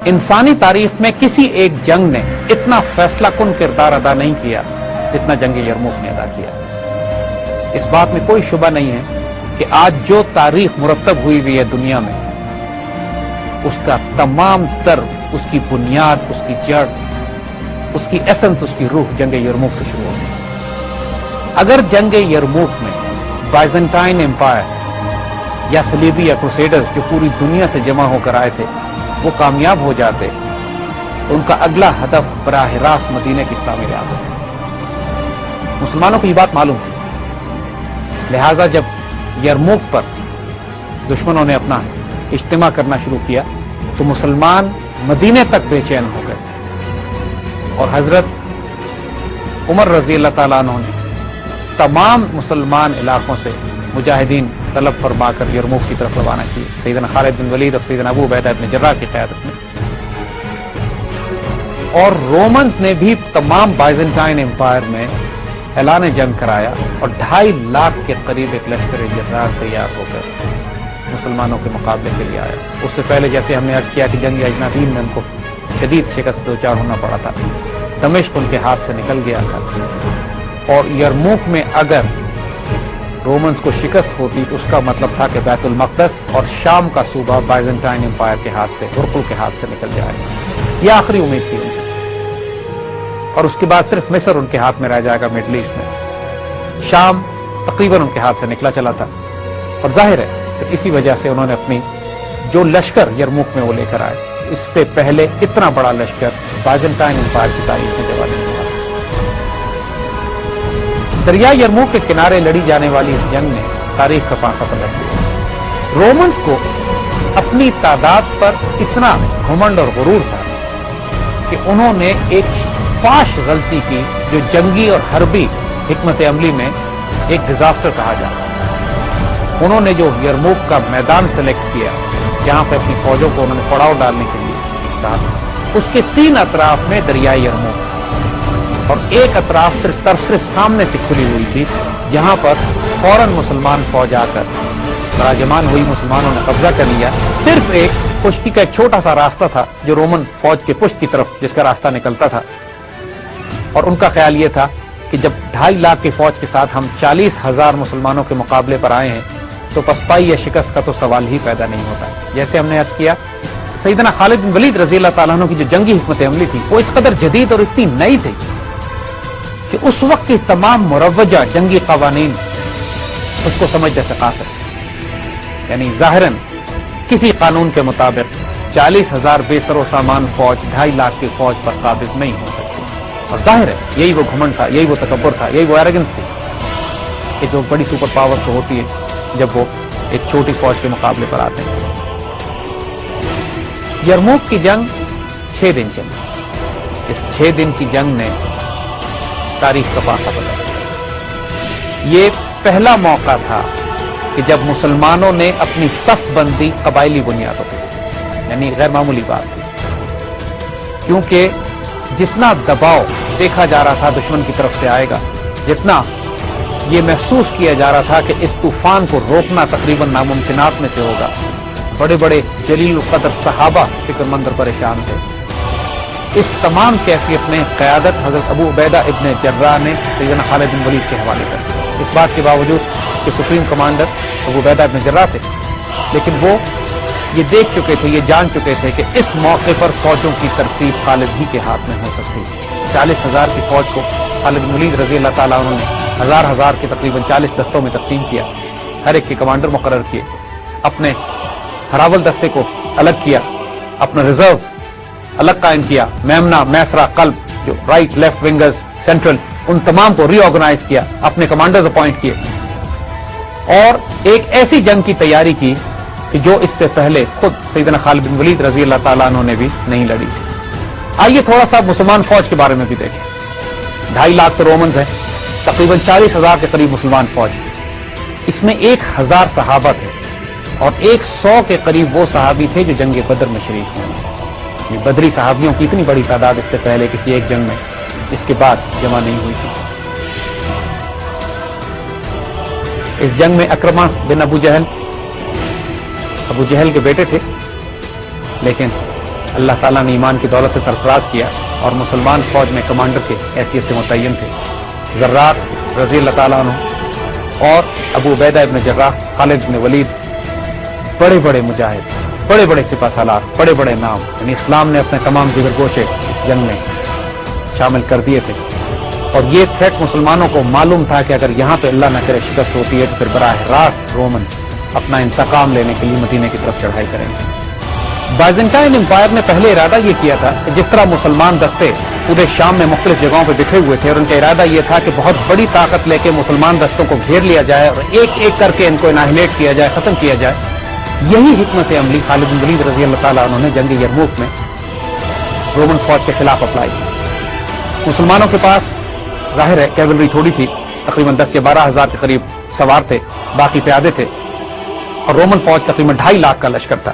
انسانی تاریخ میں کسی ایک جنگ نے اتنا فیصلہ کن کردار ادا نہیں کیا جتنا جنگ یرموک نے ادا کیا۔ اس بات میں کوئی شبہ نہیں ہے کہ آج جو تاریخ مرتب ہوئی ہے دنیا میں، اس کا تمام تر، اس کی بنیاد، اس کی جڑ، اس کی ایسنس، اس کی روح جنگ یرموک سے شروع ہوئی۔ اگر جنگ یرموک میں بائزنٹائن امپائر یا صلیبی یا کروسیڈرز جو پوری دنیا سے جمع ہو کر آئے تھے وہ کامیاب ہو جاتے تو ان کا اگلا ہدف براہ راست مدینے کی اسلامی ریاست ہے۔ مسلمانوں کو یہ بات معلوم تھی، لہذا جب یرموک پر دشمنوں نے اپنا اجتماع کرنا شروع کیا تو مسلمان مدینے تک بے چین ہو گئے، اور حضرت عمر رضی اللہ تعالیٰ عنہ نے تمام مسلمان علاقوں سے مجاہدین طلب فرما کر یرموک کی طرف روانہ کیے، سیدنا خالد بن ولید اور سیدنا ابو عبیدہ بن جراح کی قیادت میں۔ اور رومنز نے بھی تمام بائزنٹائن امپائر میں اعلان جنگ کرایا، اور 2.5 لاکھ کے قریب ایک لشکر جرار تیار ہو کر مسلمانوں کے مقابلے کے لیے آیا۔ اس سے پہلے جیسے ہم نے عرض کیا کہ جنگ اجنبین میں ان کو شدید شکست دوچار ہونا پڑا تھا، دمشق ان کے ہاتھ سے نکل گیا تھا، اور یرموک میں اگر رومنز کو شکست ہوتی تو اس کا مطلب تھا کہ بیت المقدس اور شام کا صوبہ بائزنٹائن امپائر کے ہاتھ سے، ہرقل کے ہاتھ سے نکل جائے گا۔ یہ آخری امید تھی ان کی، اور اس کے بعد صرف مصر ان کے ہاتھ میں رہ جائے گا مڈل ایسٹ میں۔ شام تقریباً ان کے ہاتھ سے نکلا چلا تھا، اور ظاہر ہے کہ اسی وجہ سے انہوں نے اپنی جو لشکر یرموک میں وہ لے کر آئے، اس سے پہلے اتنا بڑا لشکر بائزنٹائن امپائر کی تاریخ میں جواب نہیں ملا۔ دریا یرموک کے کنارے لڑی جانے والی اس جنگ نے تاریخ کا پانسا پلٹ دیا۔ رومنز کو اپنی تعداد پر اتنا گھمنڈ اور غرور تھا کہ انہوں نے ایک فاش غلطی کی جو جنگی اور حربی حکمت عملی میں ایک ڈیزاسٹر کہا جا سکتا۔ انہوں نے جو یرموک کا میدان سلیکٹ کیا جہاں پہ اپنی فوجوں کو انہوں نے پڑاؤ ڈالنے کے لیے کہا، اس کے 3 اطراف میں دریائے یرموک، اور ایک اطراف صرف سامنے سے کھلی ہوئی تھی جہاں پر فوراً مسلمان فوج آ کر براجمان ہوئی، مسلمانوں نے قبضہ کر لیا۔ صرف ایک خشکی کا ایک چھوٹا سا راستہ تھا جو رومن فوج کے پشت کی طرف جس کا راستہ نکلتا تھا، اور ان کا خیال یہ تھا کہ جب 2.5 لاکھ کی فوج کے ساتھ ہم 40,000 مسلمانوں کے مقابلے پر آئے ہیں تو پسپائی یا شکست کا تو سوال ہی پیدا نہیں ہوتا۔ جیسے ہم نے عرض کیا، سیدنا خالد بن ولید رضی اللہ تعالیٰ عنہ کی جو جنگی حکمت عملی تھی وہ اس قدر جدید اور اتنی نئی تھی کہ اس وقت کے تمام مروجہ جنگی قوانین اس کو سمجھنے سے قاصر، یعنی ظاہراً کسی قانون کے مطابق 40,000 بے سر و سامان فوج 2.5 لاکھ کی فوج پر قابض نہیں ہو سکتی، اور ظاہر ہے یہی وہ گھمنڈ تھا، یہی وہ تکبر تھا، یہی وہ ایروگنس تھی کہ جو بڑی سپر پاور تو ہوتی ہے جب وہ ایک چھوٹی فوج کے مقابلے پر آتے ہیں۔ یرموک کی جنگ 6 دن چلی۔ اس 6 دن کی جنگ نے تاریخ کا پانسا پلٹا۔ یہ پہلا موقع تھا کہ جب مسلمانوں نے اپنی صف بندی قبائلی بنیادوں پہ، یعنی غیر معمولی بات تھی، کیونکہ جتنا دباؤ دیکھا جا رہا تھا دشمن کی طرف سے آئے گا، جتنا یہ محسوس کیا جا رہا تھا کہ اس طوفان کو روکنا تقریباً ناممکنات میں سے ہوگا، بڑے بڑے جلیل القدر صحابہ فکر مند اور پریشان تھے۔ اس تمام کیفیت میں قیادت حضرت ابو عبیدہ ابن جراح نے سیدنا خالد بن ولید کے حوالے کر دی، اس بات کے باوجود کہ سپریم کمانڈر ابو عبیدہ ابن جراح تھے، لیکن وہ یہ دیکھ چکے تھے، یہ جان چکے تھے کہ اس موقع پر فوجوں کی ترتیب خالد ہی کے ہاتھ میں ہو سکتی ہے۔ 40,000 کی فوج کو خالد بن ولید رضی اللہ تعالیٰ عنہ نے ہزار کے تقریباً 40 دستوں میں تقسیم کیا، ہر ایک کے کمانڈر مقرر کیے، اپنے ہراول دستے کو الگ کیا، اپنا ریزرو الگ قائم کیا، میمنا، میسرا، قلب، جو رائٹ لیفٹ ونگرز، سینٹرل، ان تمام کو ری آرگنائز کیا، اپنے کمانڈرز اپوائنٹ کیے، اور ایک ایسی جنگ کی تیاری کی کہ جو اس سے پہلے خود سیدنا خالد بن ولید رضی اللہ تعالیٰ عنہ نے بھی نہیں لڑی تھی۔ آئیے تھوڑا سا مسلمان فوج کے بارے میں بھی دیکھیں۔ 2.5 لاکھ تو رومنز ہیں، تقریباً 40,000 کے قریب مسلمان فوج، اس میں 1,000 صحابہ تھے، اور 100 کے قریب وہ صحابی تھے جو جنگ بدر میں شریک ہوئے۔ یہ بدری صحابیوں کی اتنی بڑی تعداد اس سے پہلے کسی ایک جنگ میں اس کے بعد جمع نہیں ہوئی تھی۔ اس جنگ میں اکرمہ بن ابو جہل کے بیٹے تھے، لیکن اللہ تعالیٰ نے ایمان کی دولت سے سرفراز کیا اور مسلمان فوج میں کمانڈر کے حیثیت سے متعین تھے۔ زرار رضی اللہ تعالیٰ عنہ اور ابو عبیدہ ابن جراح، خالد بن ولید، بڑے بڑے مجاہد، بڑے بڑے سپہ سالار، بڑے بڑے نام، یعنی اسلام نے اپنے تمام جگر گوشے اس جنگ میں شامل کر دیے تھے۔ اور یہ تھریٹ مسلمانوں کو معلوم تھا کہ اگر یہاں پہ اللہ نہ کرے شکست ہوتی ہے تو پھر براہ راست رومن اپنا انتقام لینے کے لیے مدینے کی طرف چڑھائی کریں گے۔ بائزنٹائن امپائر نے پہلے ارادہ یہ کیا تھا کہ جس طرح مسلمان دستے پورے شام میں مختلف جگہوں پہ بکھرے ہوئے تھے اور ان کا ارادہ یہ تھا کہ بہت بڑی طاقت لے کے مسلمان دستوں کو گھیر لیا جائے اور ایک ایک کر کے ان کو اناہیلیٹ کیا جائے، ختم کیا جائے، یہی حکمت عملی خالد بن ولید رضی اللہ تعالیٰ عنہ نے جنگ یرموک میں رومن فوج کے خلاف اپلائی کی۔ مسلمانوں کے پاس ظاہر ہے کیولری تھوڑی تھی، تقریباً 10 یا 12 ہزار کے قریب سوار تھے، باقی پیادے تھے، اور رومن فوج تقریباً 2.5 لاکھ کا لشکر تھا۔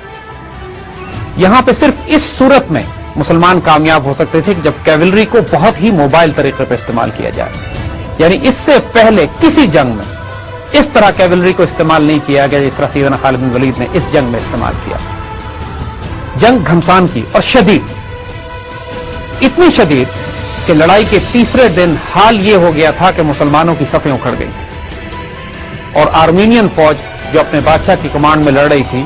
یہاں پہ صرف اس صورت میں مسلمان کامیاب ہو سکتے تھے کہ جب کیولری کو بہت ہی موبائل طریقے پہ استعمال کیا جائے، یعنی اس سے پہلے کسی جنگ میں اس طرح کیولری کو استعمال نہیں کیا گیا جس طرح سیدنا خالد بن ولید نے اس جنگ میں استعمال کیا۔ جنگ گھمسان کی اور شدید، اتنی شدید کہ لڑائی کے تیسرے دن حال یہ ہو گیا تھا کہ مسلمانوں کی صفیں اکھڑ گئی اور آرمینین فوج جو اپنے بادشاہ کی کمانڈ میں لڑ رہی تھی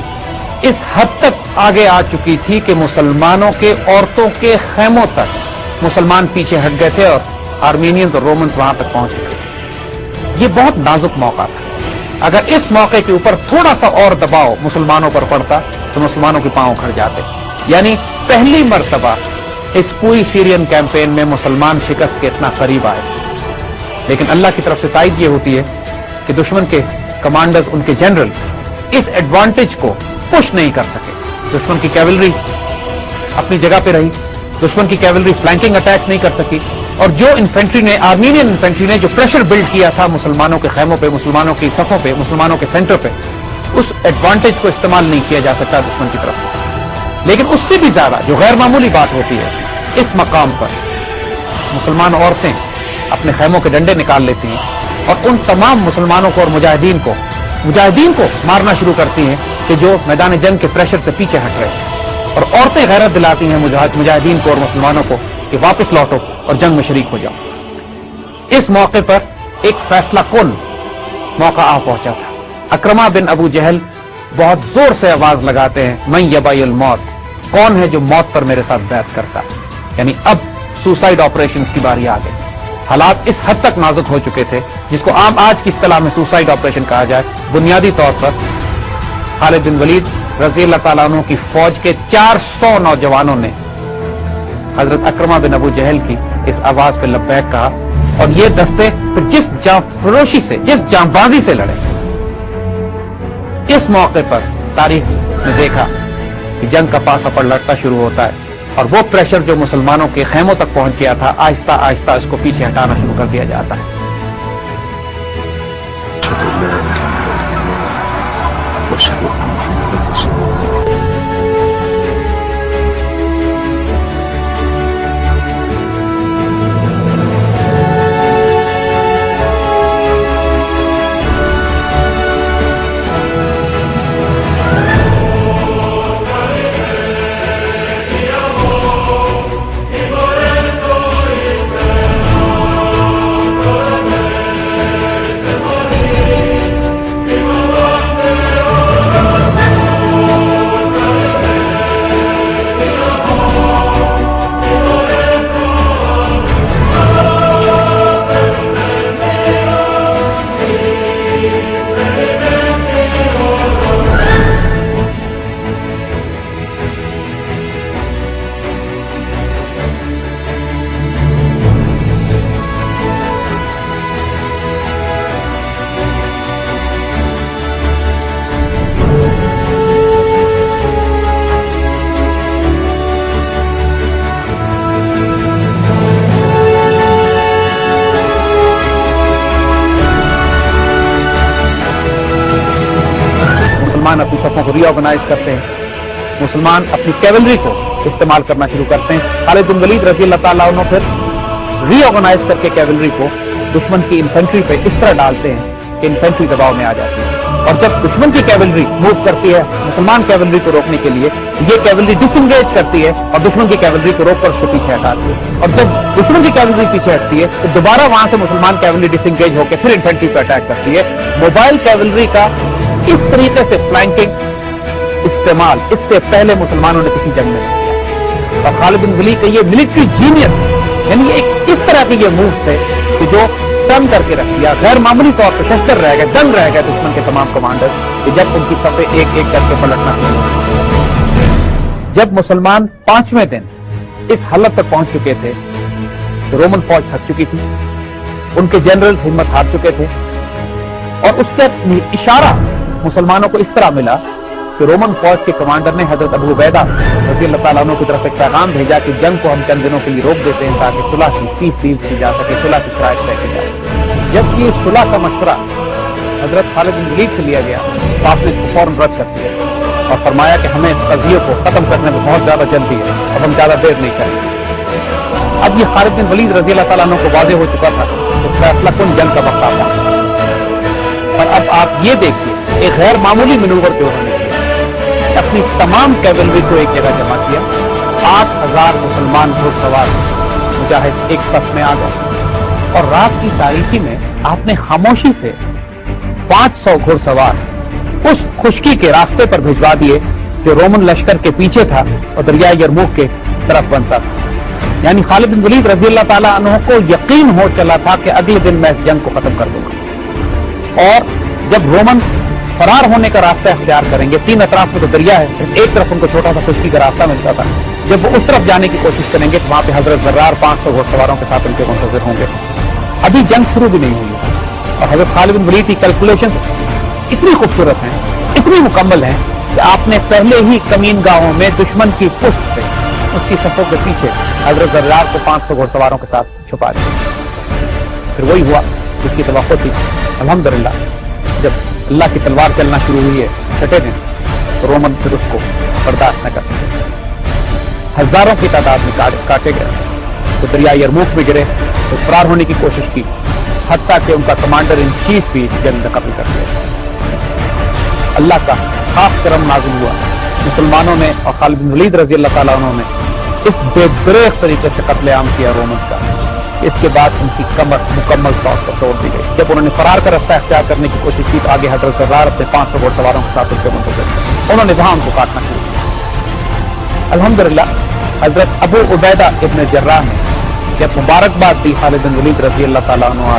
اس حد تک آگے آ چکی تھی کہ مسلمانوں کے عورتوں کے خیموں تک مسلمان پیچھے ہٹ گئے تھے اور آرمینین اور رومنز وہاں تک پہنچ گئے۔ یہ بہت نازک موقع تھا، اگر اس موقع کے اوپر تھوڑا سا اور دباؤ مسلمانوں پر پڑتا تو مسلمانوں کے پاؤں اکھڑ جاتے۔ یعنی پہلی مرتبہ اس پوری سیرین کیمپین میں مسلمان شکست کے اتنا قریب آئے، لیکن اللہ کی طرف سے تائید یہ ہوتی ہے کہ دشمن کے کمانڈرز، ان کے جنرل اس ایڈوانٹیج کو پش نہیں کر سکے۔ دشمن کی کیولری اپنی جگہ پہ رہی، دشمن کی کیولری فلینکنگ اٹیک نہیں کر سکی، اور جو انفینٹری نے، آرمینین انفینٹری نے جو پریشر بلڈ کیا تھا مسلمانوں کے خیموں پہ، مسلمانوں کی صفوں پہ، مسلمانوں کے سینٹر پہ، اس ایڈوانٹیج کو استعمال نہیں کیا جا سکتا دشمن کی طرف سے۔ لیکن اس سے بھی زیادہ جو غیر معمولی بات ہوتی ہے، اس مقام پر مسلمان عورتیں اپنے خیموں کے ڈنڈے نکال لیتی ہیں اور ان تمام مسلمانوں کو اور مجاہدین کو مارنا شروع کرتی ہیں کہ جو میدان جنگ کے پریشر سے پیچھے ہٹ رہے ہیں، اور عورتیں غیرت دلاتی ہیں مجاہدین کو اور مسلمانوں کو کہ واپس لوٹو اور جنگ میں شریک ہو جاؤ۔ اس موقع پر ایک فیصلہ کن موقع آ پہنچا تھا۔ اکرمہ بن ابو جہل بہت زور سے آواز لگاتے ہیں، من یبائی الموت، کون ہے جو موت پر میرے ساتھ بیعت کرتا؟ یعنی اب سوسائڈ آپریشنز کی باری آ گئی۔ حالات اس حد تک نازک ہو چکے تھے جس کو عام آج کی اصطلاح میں سوسائڈ آپریشن کہا جائے۔ بنیادی طور پر خالد بن ولید رضی اللہ تعالیٰ عنہ کی فوج کے 400 نوجوانوں نے حضرت اکرمہ بن ابو جہل کی اس آواز پہ لبیک کہا، اور یہ دستے پھر جس جاں فروشی سے، جس جاں بازی سے لڑے۔ اس موقع پر تاریخ نے دیکھا کہ جنگ کا پاسا پڑ لڑتا شروع ہوتا ہے، اور وہ پریشر جو مسلمانوں کے خیموں تک پہنچ گیا تھا آہستہ آہستہ اس کو پیچھے ہٹانا شروع کر دیا جاتا ہے۔ مسلمان اپنی صفوں کو ری آرگنائز کرتے ہیں، مسلمان اپنی کیولری کو استعمال کرنا شروع کرتے ہیں۔ خالد بن ولید رضی اللہ تعالیٰ عنہ پھر ری آرگنائز کر کے کیولری کو دشمن کی انفینٹری پہ اس طرح ڈالتے ہیں کہ انفینٹری دباؤ میں آ جاتی ہے۔ اور جب دشمن کی کیولری موو کرتی ہے مسلمان کیولری کو روکنے کے لیے، یہ کیولری ڈس انگیج کرتی ہے اور دشمن کی کیولری کو روک کر اس کو پیچھے ہٹاتی ہے، اور جب دشمن کی کیولری پیچھے ہٹتی ہے تو دوبارہ وہاں سے مسلمان کیولری ڈس انگیج ہو کے پھر انفینٹری پہ اٹیک کرتی ہے۔ موبائل کیولری کا اس طریقے سے فلینکنگ استعمال اس سے پہلے مسلمانوں نے کسی جنگ میں نہیں کیا، اور خالد بن ولید کا یہ ملٹری جینیس، یعنی ایک اس طرح کے یہ موو تھے کہ جو سٹن کر کے رکھ دیا، غیر معمولی طور پہ ششتر رہ گئے، دنگ رہ گئے دشمن کے تمام کمانڈر، کہ جب ان کی صفیں ایک ایک کر کے پلٹنا شروع ہوئی۔ جب مسلمان 5ویں دن اس حالت پر پہنچ چکے تھے تو رومن فوج تھک چکی تھی، ان کے جنرلز ہمت ہار چکے تھے، اور اس کا اشارہ مسلمانوں کو اس طرح ملا کہ رومن فوج کے کمانڈر نے حضرت ابو عبیدہ رضی اللہ تعالیٰ عنہ کی طرف ایک پیغام بھیجا کہ جنگ کو ہم چند دنوں کے لیے روک دیتے ہیں تاکہ صلح کی پیس ڈیلز کی جا سکے، صلح کی شرائط طے کی جائے۔ جب یہ صلح کا مشورہ حضرت خالد بن ولید سے لیا گیا تو آپ نے اس کو فوراً رد کر دیا اور فرمایا کہ ہمیں اس قضیے کو ختم کرنے میں بہت زیادہ جلدی ہے، اب ہم زیادہ دیر نہیں کریں۔ اب یہ خالد بن ولید رضی اللہ تعالیٰ عنہ کو واضح ہو چکا تھا کہ فیصلہ کن جنگ کا وقت آتا ہے، اور اب آپ یہ دیکھیے ایک غیر معمولی منوور جو انہوں نے کیا، اپنی تمام کیولری کو ایک جگہ جمع کیا، 8000 مسلمان گھڑ سوار مجاہد ایک صف میں آ گئے، اور رات کی تاریکی میں آپ نے خاموشی سے 500 گھڑ سوار اس خشکی کے راستے پر بھجوا دیے جو رومن لشکر کے پیچھے تھا اور دریائے یرموک کے طرف بنتا تھا۔ یعنی خالد بن ولید رضی اللہ تعالیٰ عنہ کو یقین ہو چلا تھا کہ اگلے دن میں اس جنگ کو ختم کر دوں گا، اور جب رومن فرار ہونے کا راستہ اختیار کریں گے، 3 اطراف میں تو دریا ہے، صرف ایک طرف ان کو چھوٹا سا خشکی کا راستہ ملتا تھا، جب وہ اس طرف جانے کی کوشش کریں گے تو وہاں پہ حضرت زرار 500 گھوڑ سواروں کے ساتھ ان کے منتظر ہوں گے۔ ابھی جنگ شروع بھی نہیں ہوئی، اور حضرت خالد بن ولید کی کیلکولیشن اتنی خوبصورت ہیں، اتنی مکمل ہیں کہ آپ نے پہلے ہی کمین گاہوں میں دشمن کی پشت پہ اس کی صفوں کے پیچھے حضرت زرار کو 500 گھوڑ سواروں کے ساتھ چھپا دیا۔ پھر وہی ہوا جس کی توقع تھی۔ الحمدللہ جب اللہ کی تلوار چلنا شروع ہوئی ہے چھٹے دن، تو رومن پھر اس کو برداشت نہ کر سکے، ہزاروں کی تعداد میں کاٹے گئے، تو دریائے یرموک میں گرے، تو فرار ہونے کی کوشش کی، حتیٰ کہ ان کا کمانڈر ان چیف بھی جنگ میں قتل کر دیا۔ اللہ کا خاص کرم نازل ہوا، مسلمانوں نے اور خالد بن ولید رضی اللہ تعالیٰ عنہ نے اس بے دریغ طریقے سے قتل عام کیا رومنز کا، اس کے بعد ان کی کمر مکمل طور پر توڑ دی گئی۔ جب انہوں نے فرار کا راستہ اختیار کرنے کی کوشش کی تو آگے حضرت زرار اپنے 500 گھوڑ سواروں کے ساتھ ان کے منتظر تھے، انہوں نے وہاں ان کو کاٹنا شروع کیا۔ الحمدللہ حضرت ابو عبیدہ ابن جراح نے جب مبارکباد دی خالد بن ولید رضی اللہ تعالیٰ عنہ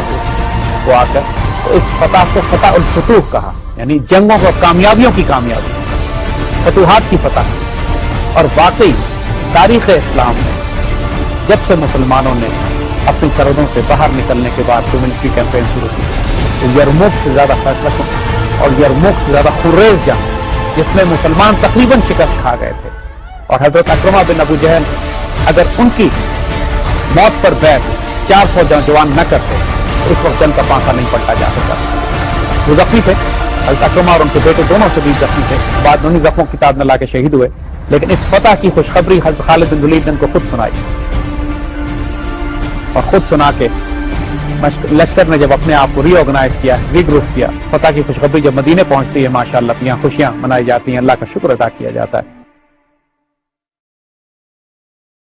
کو آ کر، تو اس فتح کو فتح الفتوح کہا، یعنی جنگوں کو کامیابیوں کی کامیابی، فتوحات کی فتح۔ اور واقعی تاریخ اسلام میں جب سے مسلمانوں نے اپنی سرحدوں سے باہر نکلنے کے بعد جو ملٹری کیمپین شروع کی، تو یرموک سے زیادہ فیصلہ کن اور یرموک سے زیادہ خریز جنگ جس میں مسلمان تقریباً شکست کھا گئے تھے، اور حضرت اکرمہ بن ابو جہل اگر ان کی موت پر بیعت 400 جوان نہ کرتے تو اس وقت جنگ کا پانسا نہیں پلٹا جا سکتا۔ وہ زخمی تھے، حضرت اکرمہ اور ان کے بیٹے دونوں شدید زخمی تھے، بعد میں انہیں زخموں کی تعداد میں لا کے شہید ہوئے، لیکن اس فتح کی خوشخبری حضرت خالد بن ولید نے ان کو خود سنائی، اور خود سنا کے لشکر نے جب اپنے آپ کو ری آرگنائز کیا، ری گروپ کیا، فتح کی خوشخبری جب مدینے پہنچتی ہے ماشاءاللہ یہاں خوشیاں منائی جاتی ہیں، اللہ کا شکر ادا کیا جاتا ہے۔